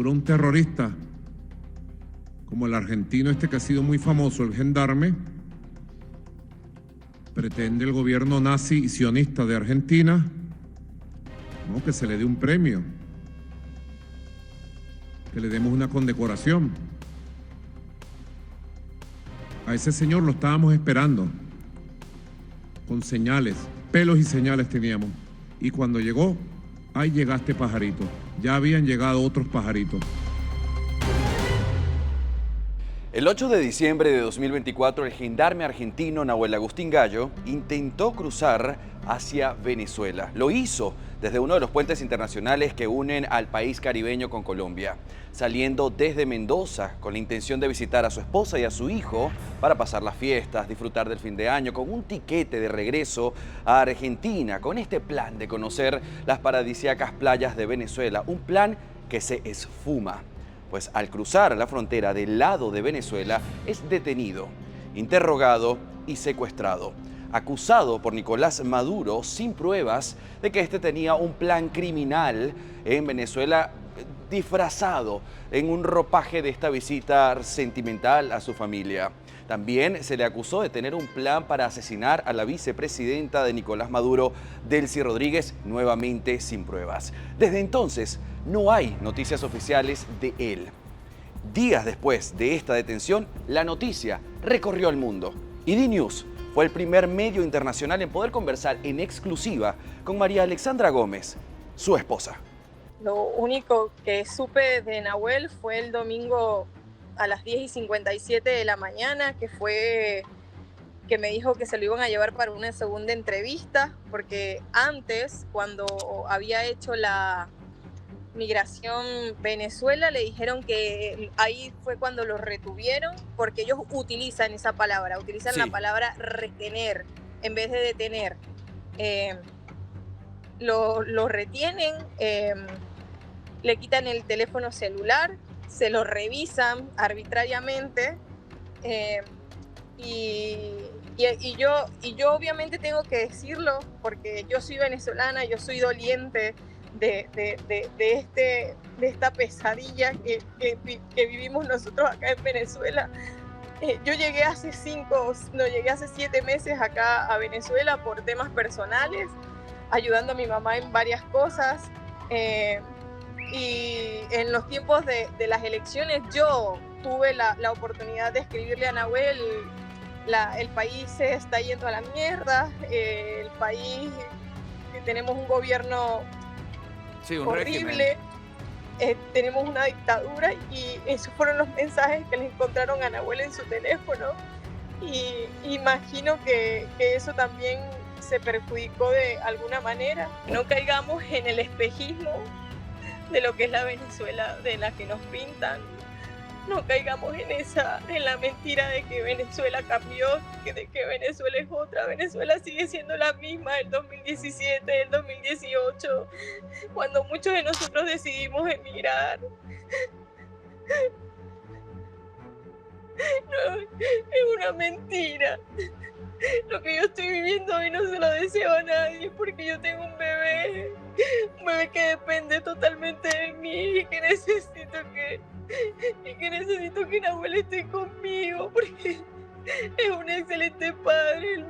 captura un terrorista como el argentino este que ha sido muy famoso, el gendarme, pretende el gobierno nazi y sionista de Argentina, ¿no?, que se le dé un premio, que le demos una condecoración. A ese señor lo estábamos esperando, con señales, pelos y señales teníamos. Y cuando llegó, ahí llegaste, pajarito. Ya habían llegado otros pajaritos. El 8 de diciembre de 2024, el gendarme argentino Nahuel Agustín Gallo intentó cruzar hacia Venezuela. Lo hizo desde uno de los puentes internacionales que unen al país caribeño con Colombia, saliendo desde Mendoza con la intención de visitar a su esposa y a su hijo para pasar las fiestas, disfrutar del fin de año, con un tiquete de regreso a Argentina, con este plan de conocer las paradisíacas playas de Venezuela, un plan que se esfuma. Pues al cruzar la frontera del lado de Venezuela es detenido, interrogado y secuestrado, acusado por Nicolás Maduro sin pruebas de que este tenía un plan criminal en Venezuela, disfrazado en un ropaje de esta visita sentimental a su familia. También se le acusó de tener un plan para asesinar a la vicepresidenta de Nicolás Maduro, Delcy Rodríguez, nuevamente sin pruebas. Desde entonces, no hay noticias oficiales de él. Días después de esta detención, la noticia recorrió el mundo. Y DNews fue el primer medio internacional en poder conversar en exclusiva con María Alexandra Gómez, su esposa. Lo único que supe de Nahuel fue el domingo a las 10:57 de la mañana, que me dijo que se lo iban a llevar para una segunda entrevista, porque antes, cuando había hecho la migración Venezuela, le dijeron que ahí fue cuando lo retuvieron, porque ellos utilizan esa palabra, utilizan la palabra retener en vez de detener. Lo retienen, le quitan el teléfono celular, se lo revisan arbitrariamente, y yo obviamente tengo que decirlo porque yo soy venezolana, yo soy doliente de esta pesadilla que vivimos nosotros acá en Venezuela. Yo llegué hace 7 meses acá a Venezuela por temas personales, ayudando a mi mamá en varias cosas. Y en los tiempos de las elecciones yo tuve la oportunidad de escribirle a Nahuel: el país se está yendo a la mierda, el país, tenemos un gobierno horrible, tenemos una dictadura, y esos fueron los mensajes que le encontraron a Nahuel en su teléfono. Y imagino que eso también se perjudicó de alguna manera. No caigamos en el espejismo de lo que es la Venezuela de la que nos pintan. No caigamos en la mentira de que Venezuela cambió, de que Venezuela es otra. Venezuela sigue siendo la misma del 2017, del 2018, cuando muchos de nosotros decidimos emigrar. No, es una mentira. Lo que yo estoy viviendo hoy no se lo deseo a nadie, porque yo tengo un bebé que depende totalmente de mí, y que necesito que Nahuel esté conmigo, porque es un excelente padre. Él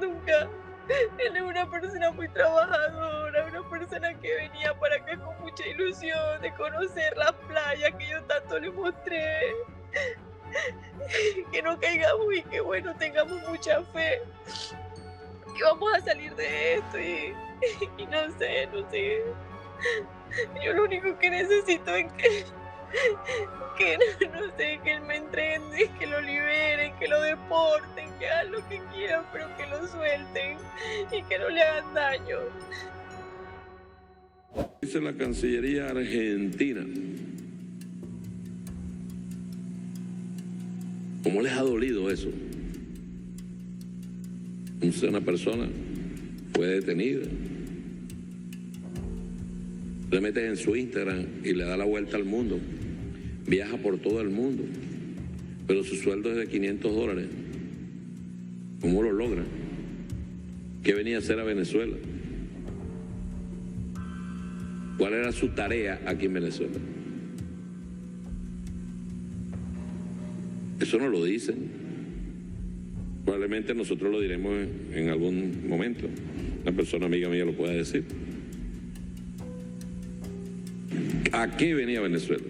es una persona muy trabajadora, una persona que venía para acá con mucha ilusión de conocer las playas que yo tanto le mostré. Que no caigamos y que tengamos mucha fe, que vamos a salir de esto, y no sé, yo lo único que necesito es que él me entreguen, que lo liberen, que lo deporten, que hagan lo que quieran, pero que lo suelten y que no le hagan daño. Dice la Cancillería Argentina: ¿cómo les ha dolido eso? Una persona fue detenida. Le metes en su Instagram y le da la vuelta al mundo. Viaja por todo el mundo, pero su sueldo es de $500. ¿Cómo lo logra? ¿Qué venía a hacer a Venezuela? ¿Cuál era su tarea aquí en Venezuela? Eso no lo dicen. Probablemente nosotros lo diremos en algún momento. Una persona amiga mía lo puede decir. ¿A qué venía Venezuela?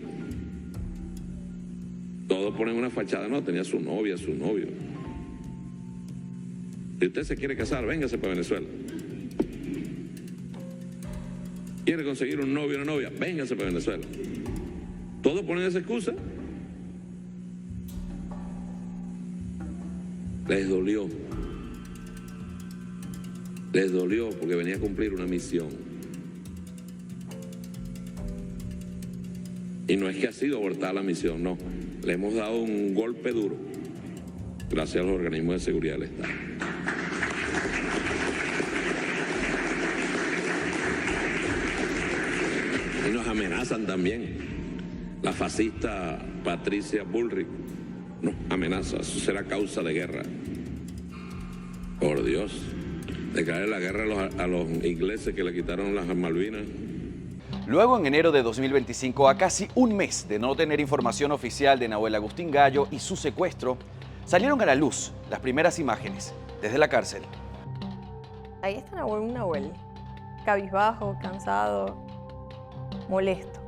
Todos ponen una fachada, no, tenía su novia, su novio. Si usted se quiere casar, véngase para Venezuela. ¿Quiere conseguir un novio o una novia? Véngase para Venezuela. ¿Todos ponen esa excusa? Les dolió. Les dolió porque venía a cumplir una misión. Y no es que ha sido abortada la misión, no. Le hemos dado un golpe duro gracias a los organismos de seguridad del Estado. Y nos amenazan también. La fascista Patricia Bullrich nos amenaza. Eso será causa de guerra. Por Dios. Declarar la guerra a los ingleses que le quitaron las Malvinas. Luego, en enero de 2025, a casi un mes de no tener información oficial de Nahuel Agustín Gallo y su secuestro, salieron a la luz las primeras imágenes desde la cárcel. Ahí está Nahuel, cabizbajo, cansado, molesto.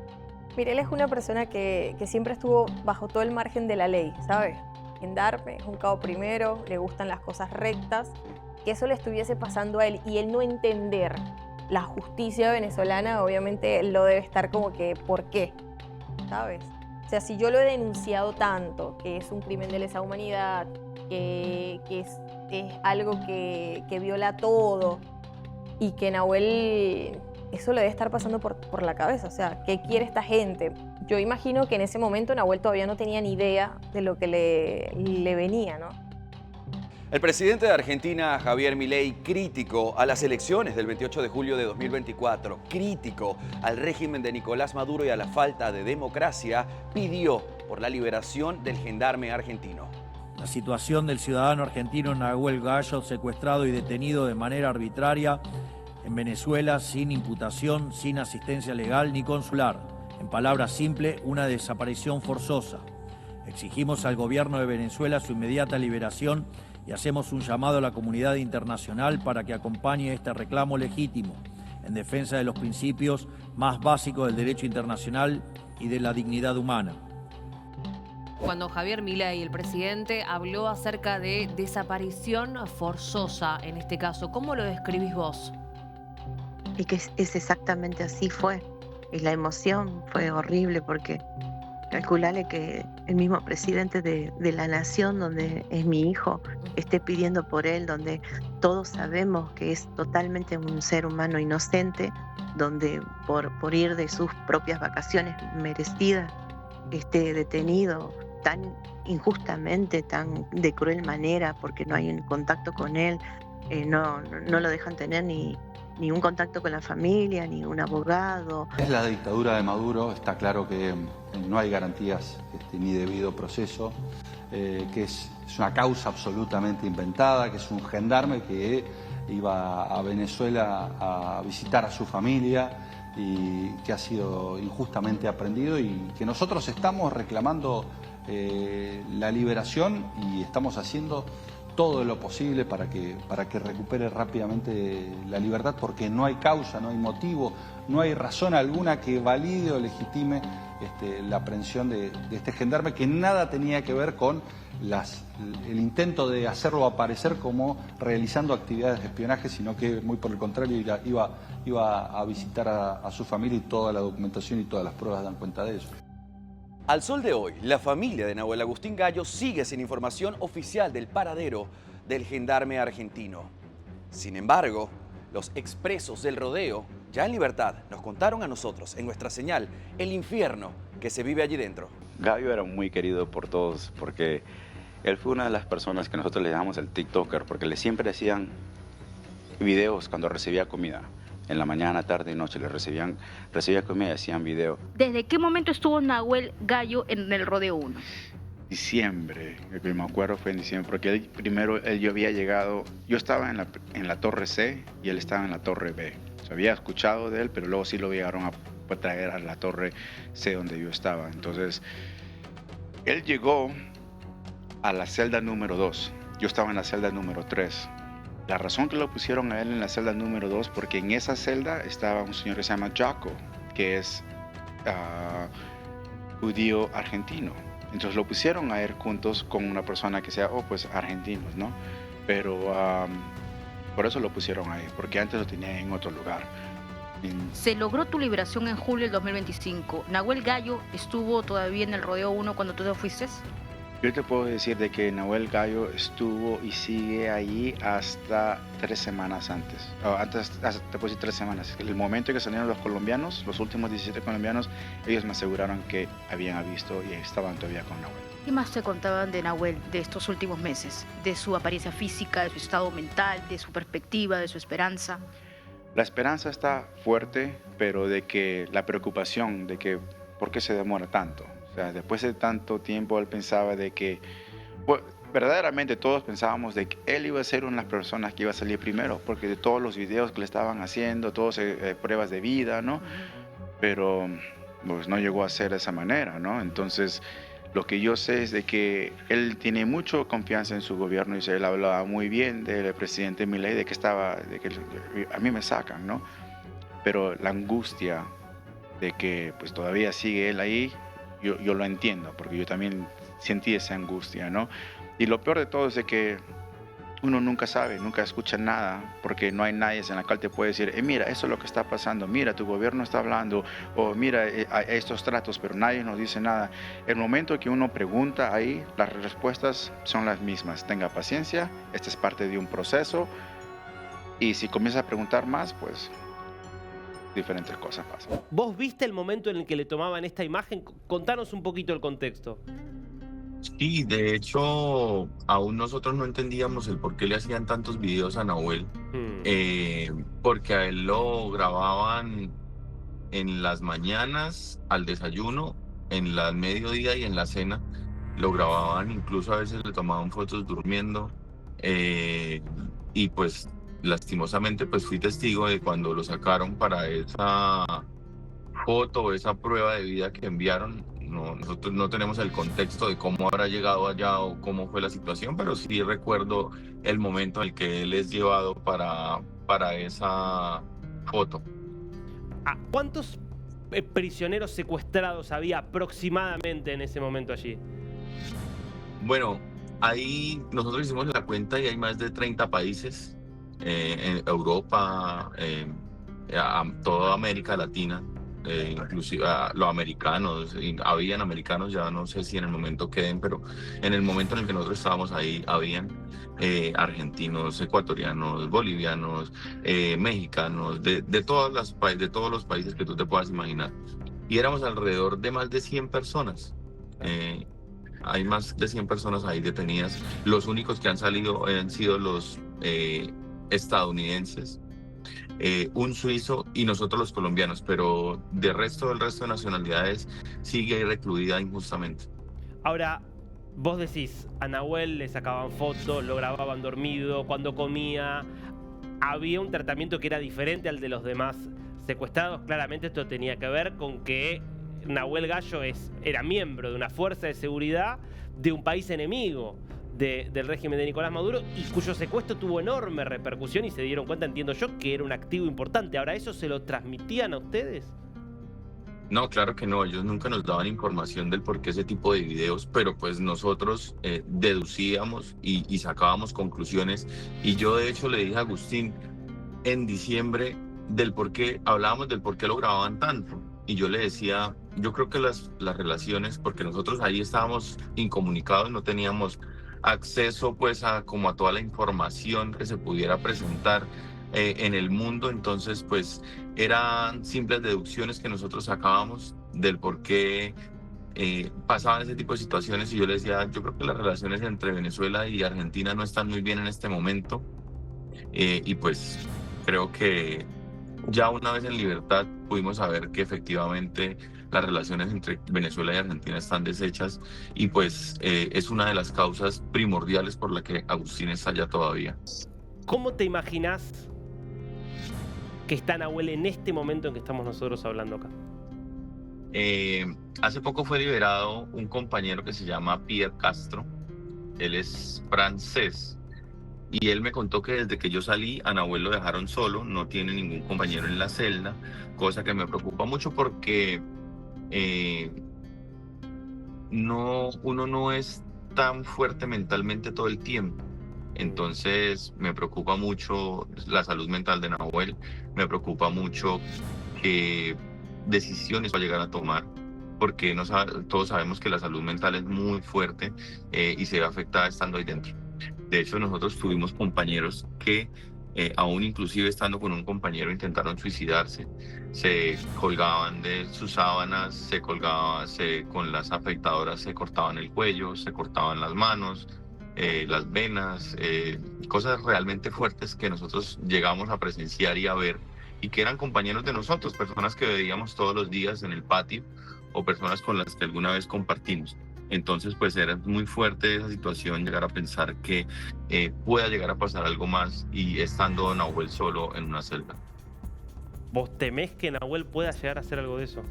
Mire, él es una persona que siempre estuvo bajo todo el margen de la ley, ¿sabe? Gendarme, es un cabo primero, le gustan las cosas rectas, que eso le estuviese pasando a él y él no entender la justicia venezolana, obviamente él lo debe estar como que, ¿por qué? ¿Sabes? O sea, si yo lo he denunciado tanto, que es un crimen de lesa humanidad, que es algo que viola todo, y que Nahuel, eso le debe estar pasando por la cabeza. O sea, ¿qué quiere esta gente? Yo imagino que en ese momento Nahuel todavía no tenía ni idea de lo que le venía, ¿no? El presidente de Argentina, Javier Milei, crítico a las elecciones del 28 de julio de 2024, crítico al régimen de Nicolás Maduro y a la falta de democracia, pidió por la liberación del gendarme argentino. La situación del ciudadano argentino Nahuel Gallo, secuestrado y detenido de manera arbitraria en Venezuela, sin imputación, sin asistencia legal ni consular. En palabras simples, una desaparición forzosa. Exigimos al gobierno de Venezuela su inmediata liberación y hacemos un llamado a la comunidad internacional para que acompañe este reclamo legítimo en defensa de los principios más básicos del derecho internacional y de la dignidad humana. Cuando Javier Milei, el presidente, habló acerca de desaparición forzosa en este caso, ¿cómo lo describís vos? Y que es exactamente así fue. Y la emoción fue horrible porque calculale que el mismo presidente de la nación, donde es mi hijo, esté pidiendo por él, donde todos sabemos que es totalmente un ser humano inocente, donde por ir de sus propias vacaciones merecidas esté detenido tan injustamente, tan de cruel manera, porque no hay un contacto con él, no lo dejan tener ni un contacto con la familia, ni un abogado. Es la dictadura de Maduro, está claro que no hay garantías ni debido proceso, que es una causa absolutamente inventada, que es un gendarme que iba a Venezuela a visitar a su familia y que ha sido injustamente aprehendido y que nosotros estamos reclamando la liberación y estamos haciendo todo lo posible para que recupere rápidamente la libertad, porque no hay causa, no hay motivo, no hay razón alguna que valide o legitime la aprehensión de este gendarme, que nada tenía que ver con el intento de hacerlo aparecer como realizando actividades de espionaje, sino que muy por el contrario iba a visitar a su familia, y toda la documentación y todas las pruebas dan cuenta de eso. Al sol de hoy, la familia de Nahuel Agustín Gallo sigue sin información oficial del paradero del gendarme argentino. Sin embargo, los expresos del rodeo, ya en libertad, nos contaron a nosotros, en nuestra señal, el infierno que se vive allí dentro. Gallo era muy querido por todos porque él fue una de las personas que nosotros le llamamos el TikToker, porque le siempre hacían videos cuando recibía comida. En la mañana, tarde y noche recibía comida y hacían video. ¿Desde qué momento estuvo Nahuel Gallo en el Rodeo 1? Diciembre, el que me acuerdo fue en diciembre, porque yo había llegado, yo estaba en la Torre C y él estaba en la Torre B. O sea, había escuchado de él, pero luego sí lo llegaron a traer a la Torre C donde yo estaba. Entonces, él llegó a la celda número 2. Yo estaba en la celda número 3. La razón que lo pusieron a él en la celda número 2, porque en esa celda estaba un señor que se llama Jaco, que es judío argentino. Entonces lo pusieron a él juntos con una persona que sea, pues argentinos, ¿no? Pero por eso lo pusieron ahí, porque antes lo tenían en otro lugar. Se logró tu liberación en julio del 2025. ¿Nahuel Gallo estuvo todavía en el Rodeo 1 cuando tú te fuiste? Yo te puedo decir de que Nahuel Gallo estuvo y sigue allí hasta 3 semanas antes. Te puedo decir 3 semanas. El momento en que salieron los colombianos, los últimos 17 colombianos, ellos me aseguraron que habían visto y estaban todavía con Nahuel. ¿Qué más te contaban de Nahuel de estos últimos meses? De su apariencia física, de su estado mental, de su perspectiva, de su esperanza. La esperanza está fuerte, pero de que la preocupación de que ¿por qué se demora tanto? O sea, después de tanto tiempo él pensaba de que, pues, verdaderamente todos pensábamos de que él iba a ser una de las personas que iba a salir primero, porque de todos los videos que le estaban haciendo, todas pruebas de vida, ¿no? Pero pues no llegó a ser de esa manera, ¿no? Entonces, lo que yo sé es de que él tiene mucha confianza en su gobierno y él hablaba muy bien del presidente Milei, de que a mí me sacan, ¿no? Pero la angustia de que pues todavía sigue él ahí, yo lo entiendo, porque yo también sentí esa angustia, ¿no? Y lo peor de todo es de que uno nunca sabe, nunca escucha nada, porque no hay nadie en la cual te puede decir, mira, eso es lo que está pasando, mira, tu gobierno está hablando, o mira, estos tratos, pero nadie nos dice nada. El momento que uno pregunta ahí, las respuestas son las mismas. Tenga paciencia, esta es parte de un proceso, y si comienza a preguntar más, pues diferentes cosas pasan. ¿Vos viste el momento en el que le tomaban esta imagen? Contanos un poquito el contexto. Sí, de hecho, aún nosotros no entendíamos el por qué le hacían tantos videos a Nahuel, porque a él lo grababan en las mañanas, al desayuno, en el mediodía y en la cena, lo grababan, incluso a veces le tomaban fotos durmiendo, y pues lastimosamente pues fui testigo de cuando lo sacaron para esa foto, esa prueba de vida que enviaron. Nosotros no tenemos el contexto de cómo habrá llegado allá o cómo fue la situación, pero sí recuerdo el momento en el que él es llevado para esa foto. ¿Cuántos prisioneros secuestrados había aproximadamente en ese momento allí? Bueno, ahí nosotros hicimos la cuenta y hay más de 30 países en Europa, toda América Latina. Inclusive los americanos, habían americanos, ya no sé si en el momento queden, pero en el momento en el que nosotros estábamos ahí, habían argentinos, ecuatorianos, bolivianos, mexicanos, de todos los países que tú te puedas imaginar. Y éramos alrededor de más de 100 personas. Hay más de 100 personas ahí detenidas. Los únicos que han salido han sido los estadounidenses, un suizo y nosotros los colombianos, pero del resto de nacionalidades sigue ahí recluida injustamente. Ahora, vos decís, a Nahuel le sacaban fotos, lo grababan dormido, cuando comía, había un tratamiento que era diferente al de los demás secuestrados. Claramente esto tenía que ver con que Nahuel Gallo era miembro de una fuerza de seguridad de un país enemigo del régimen de Nicolás Maduro, y cuyo secuestro tuvo enorme repercusión y se dieron cuenta, entiendo yo, que era un activo importante. Ahora, ¿eso se lo transmitían a ustedes? No, claro que no, ellos nunca nos daban información del por qué ese tipo de videos, pero pues nosotros deducíamos y sacábamos conclusiones. Y yo de hecho le dije a Agustín en diciembre hablábamos del por qué lo grababan tanto. Y yo le decía, yo creo que las relaciones, porque nosotros ahí estábamos incomunicados, no teníamos acceso pues a toda la información que se pudiera presentar en el mundo, entonces pues eran simples deducciones que nosotros sacábamos del por qué pasaban ese tipo de situaciones. Y yo le decía, yo creo que las relaciones entre Venezuela y Argentina no están muy bien en este momento, y pues creo que ya una vez en libertad pudimos saber que efectivamente las relaciones entre Venezuela y Argentina están deshechas, y pues es una de las causas primordiales por la que Agustín está allá todavía. ¿Cómo te imaginás que está Nahuel en este momento en que estamos nosotros hablando acá? Hace poco fue liberado un compañero que se llama Pierre Castro. él es francés. Y él me contó que desde que yo salí, a Nahuel lo dejaron solo, no tiene ningún compañero en la celda, cosa que me preocupa mucho porque uno no es tan fuerte mentalmente todo el tiempo. Entonces me preocupa mucho la salud mental de Nahuel, me preocupa mucho qué decisiones va a llegar a tomar, porque todos sabemos que la salud mental es muy fuerte y se ve afectada estando ahí dentro. De hecho, nosotros tuvimos compañeros que aún inclusive estando con un compañero intentaron suicidarse, se colgaban de sus sábanas, con las afeitadoras se cortaban el cuello, se cortaban las manos, las venas, cosas realmente fuertes que nosotros llegamos a presenciar y a ver, y que eran compañeros de nosotros, personas que veíamos todos los días en el patio o personas con las que alguna vez compartimos. Entonces, pues era muy fuerte esa situación, llegar a pensar que pueda llegar a pasar algo más y estando Nahuel solo en una celda. ¿Vos temés que Nahuel pueda llegar a hacer algo de eso?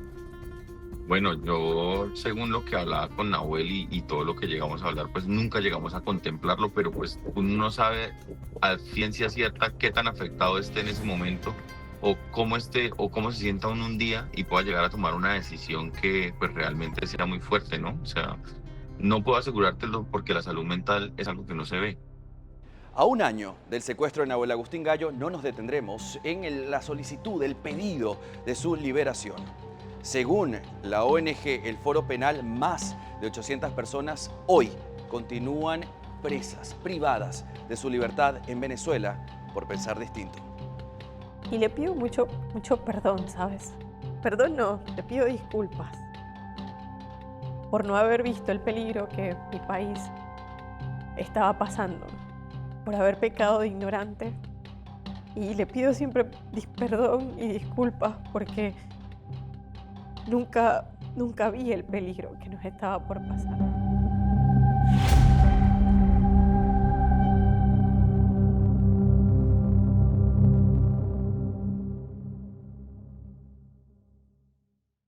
Bueno, yo según lo que hablaba con Nahuel y todo lo que llegamos a hablar, pues nunca llegamos a contemplarlo, pero pues uno no sabe a ciencia cierta qué tan afectado esté en ese momento o cómo se sienta uno un día y pueda llegar a tomar una decisión que pues realmente sea muy fuerte, ¿no? O sea, no puedo asegurártelo porque la salud mental es algo que no se ve. A un año del secuestro de Nahuel Agustín Gallo, no nos detendremos en la solicitud, el pedido de su liberación. Según la ONG El Foro Penal, más de 800 personas hoy continúan presas, privadas de su libertad en Venezuela por pensar distinto. Y le pido mucho perdón, ¿sabes? Perdón no, le pido disculpas por no haber visto el peligro que mi país estaba pasando, por haber pecado de ignorante. Y le pido siempre perdón y disculpas porque nunca vi el peligro que nos estaba por pasar.